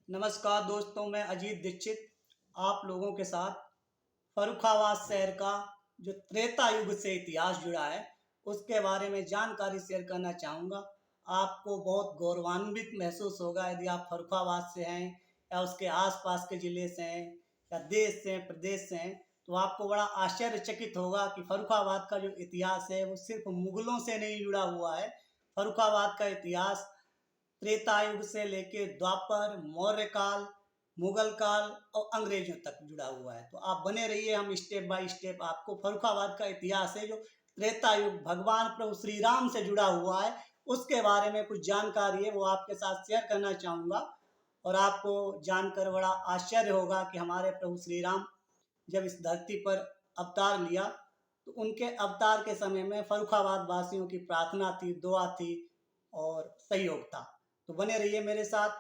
नमस्कार दोस्तों, मैं अजीत दीक्षित आप लोगों के साथ फर्रुखाबाद शहर का जो त्रेता युग से इतिहास जुड़ा है उसके बारे में जानकारी शेयर करना चाहूँगा। आपको बहुत गौरवान्वित महसूस होगा यदि आप फर्रुखाबाद से हैं या उसके आसपास के ज़िले से हैं या देश से हैं, प्रदेश से हैं, तो आपको बड़ा आश्चर्यचकित होगा कि फर्रुखाबाद का जो इतिहास है वो सिर्फ मुगलों से नहीं जुड़ा हुआ है। फर्रुखाबाद का इतिहास त्रेता युग से लेके द्वापर, मौर्य काल, मुगल काल और अंग्रेजों तक जुड़ा हुआ है। तो आप बने रहिए, हम स्टेप बाय स्टेप आपको फर्रुखाबाद का इतिहास है जो त्रेता युग भगवान प्रभु श्री राम से जुड़ा हुआ है उसके बारे में कुछ जानकारी है वो आपके साथ शेयर करना चाहूँगा। और आपको जानकर बड़ा आश्चर्य होगा कि हमारे प्रभु श्री राम जब इस धरती पर अवतार लिया तो उनके अवतार के समय में फर्रुखाबाद वासियों की प्रार्थना थी, दुआ थी और सहयोग था। तो बने रहिए मेरे साथ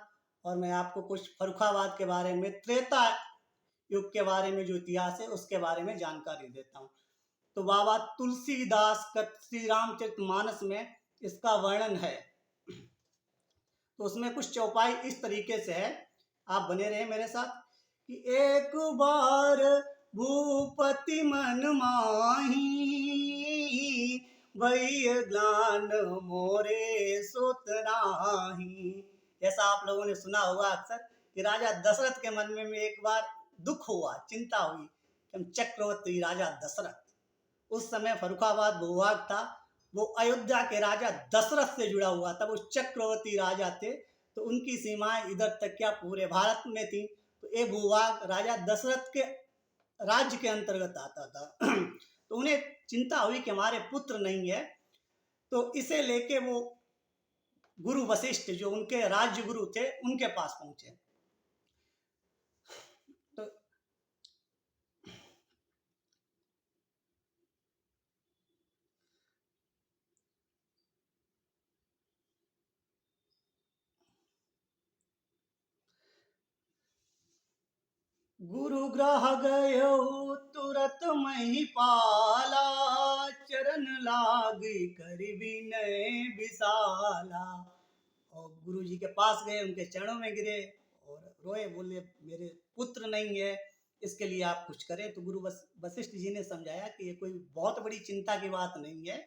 और मैं आपको कुछ फर्रुखाबाद के बारे में, त्रेता युग के बारे में जो इतिहास है उसके बारे में जानकारी देता हूँ। तो बाबा तुलसीदास का श्री रामचरितमानस में इसका वर्णन है। तो उसमें कुछ चौपाई इस तरीके से है, आप बने रहे मेरे साथ कि एक बार भूपति मन माही भई ज्ञान मोरे सुत नाही। जैसा आप लोगों ने सुना होगा अक्सर कि राजा दशरथ के मन में एक बार दुख हुआ, चिंता हुई कि हम चक्रवर्ती राजा दशरथ, उस समय फर्रुखाबाद भूभाग था, वो अयोध्या के राजा दशरथ से जुड़ा हुआ था, वो चक्रवर्ती राजा थे। तो उनकी सीमाएं इधर तक क्या पूरे भारत में थी। तो ये भूभाग राजा दशरथ के राज्य के अंतर्गत आता था। तो उन्हें चिंता हुई कि हमारे पुत्र नहीं है, तो इसे लेके वो गुरु वशिष्ठ जो उनके राज्य गुरु थे उनके पास पहुंचे। तो गुरु ग्रह गयो तुरत महिपाला चरण लागी कर विनय विशाला। और गुरु जी के पास गए, उनके चरणों में गिरे और रोए, बोले मेरे पुत्र नहीं है, इसके लिए आप कुछ करें। तो गुरु वशिष्ठ जी ने समझाया कि ये कोई बहुत बड़ी चिंता की बात नहीं है,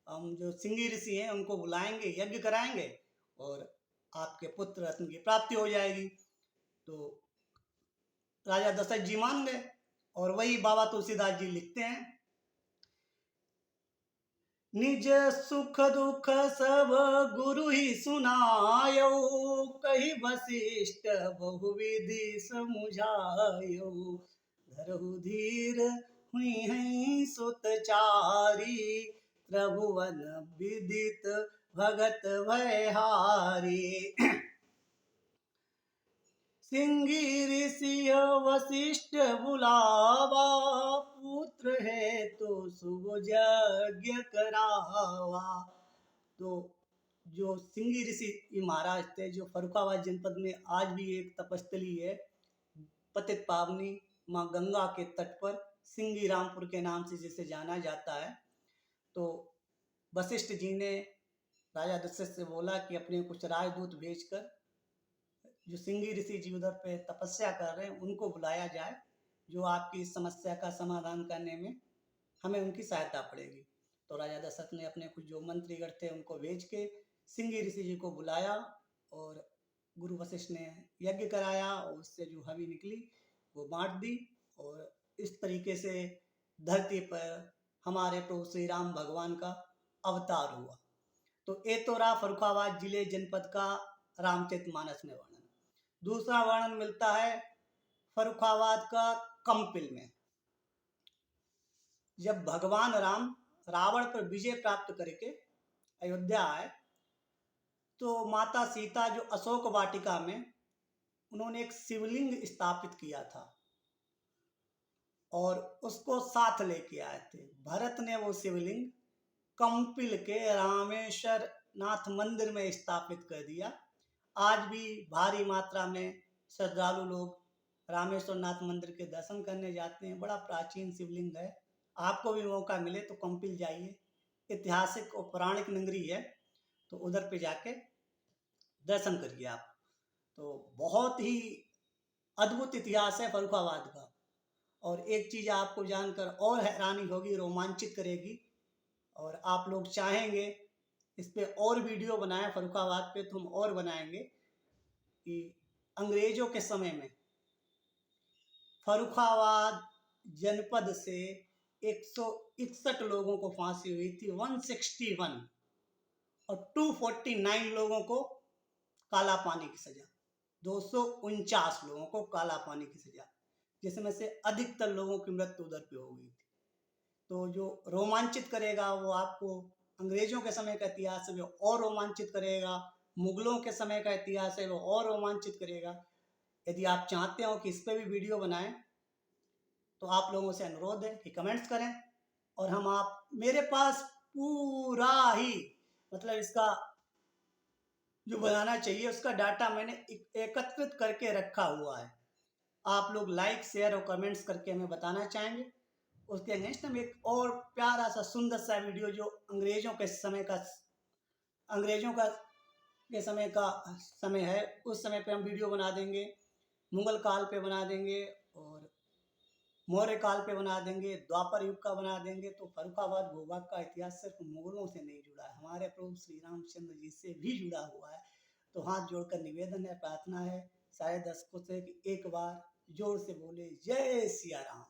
हम जो सिंगी ऋषि हैं उनको बुलाएंगे, यज्ञ कराएंगे और आपके पुत्र रत्न की प्राप्ति हो जाएगी। तो राजा दशरथ जी मान गए और वही बाबा तुलसीदास जी लिखते हैं, निज सुख दुख सब गुरु ही सुनायो कही वशिष्ठ बहुविधि समुझायो धरहु धीर हुई है सुतचारी त्रिभुवन विदित भगत भयहारी। सिंगी ऋषि वशिष्ठ बुलावा पुत्र है तो शुभ यज्ञ करावा। तो जो सिंगी ऋषि महाराज थे जो फर्रुखाबाद जनपद में आज भी एक तपस्थली है, पतित पावनी माँ गंगा के तट पर सिंगी रामपुर के नाम से जिसे जाना जाता है। तो वशिष्ठ जी ने राजा दशरथ से बोला कि अपने कुछ राजदूत भेजकर जो सिंगी ऋषि जी उधर पे तपस्या कर रहे हैं उनको बुलाया जाए, जो आपकी इस समस्या का समाधान करने में हमें उनकी सहायता पड़ेगी। तो राजा दशरथ ने अपने कुछ जो मंत्रीगण थे उनको भेज के सिंगी ऋषि जी को बुलाया और गुरु वशिष्ठ ने यज्ञ कराया और उससे जो हवि निकली वो बांट दी और इस तरीके से धरती पर हमारे प्रभु श्री राम भगवान का अवतार हुआ। तो ये तो रहा फर्रुखाबाद जिले जनपद का रामचरितमानस में वर्णन। दूसरा वर्णन मिलता है फर्रुखाबाद का कंपिल में। जब भगवान राम रावण पर विजय प्राप्त करके अयोध्या आए तो माता सीता जो अशोक वाटिका में उन्होंने एक शिवलिंग स्थापित किया था और उसको साथ लेके आए थे। भरत ने वो शिवलिंग कंपिल के रामेश्वर नाथ मंदिर में स्थापित कर दिया। आज भी भारी मात्रा में श्रद्धालु लोग रामेश्वर नाथ मंदिर के दर्शन करने जाते हैं। बड़ा प्राचीन शिवलिंग है, आपको भी मौका मिले तो कंपिल जाइए, ऐतिहासिक और पौराणिक नगरी है, तो उधर पे जाके दर्शन करिए आप। तो बहुत ही अद्भुत इतिहास है फर्रुखाबाद का। और एक चीज़ आपको जानकर और हैरानी होगी, रोमांचित करेगी, और आप लोग चाहेंगे इस पे और वीडियो बनाएं फर्रुखाबाद पे, तो हम और बनाएंगे कि अंग्रेजों के समय में फर्रुखाबाद जनपद से 161 लोगों को फांसी हुई थी, 161, और 249 लोगों को काला पानी की सजा, 249 लोगों को काला पानी की सजा, जिसमें से अधिकतर लोगों की मृत्यु उधर पे हो गई थी। तो जो रोमांचित करेगा वो आपको अंग्रेजों के समय का इतिहास है, वो और रोमांचित करेगा, मुगलों के समय का इतिहास है वो और रोमांचित करेगा। यदि आप चाहते हो कि इस पर भी वीडियो बनाएं तो आप लोगों से अनुरोध है कि कमेंट्स करें, और हम आप मेरे पास पूरा ही मतलब इसका जो बनाना चाहिए उसका डाटा मैंने एकत्रित करके रखा हुआ है। आप लोग लाइक शेयर और कमेंट्स करके हमें बताना चाहेंगे, उसके अगेंस्ट हम एक और प्यारा सा सुंदर सा वीडियो जो अंग्रेजों के समय का समय है उस समय पे हम वीडियो बना देंगे, मुगल काल पे बना देंगे, और मौर्य काल पे बना देंगे, द्वापर युग का बना देंगे। तो फर्रुखाबाद भूभाग का इतिहास सिर्फ मुगलों से नहीं जुड़ा है, हमारे प्रभु श्री रामचंद्र जी से भी जुड़ा हुआ है। तो हाथ जोड़कर निवेदन है, प्रार्थना है सारे दर्शकों से कि एक बार जोर से बोले जय सिया राम।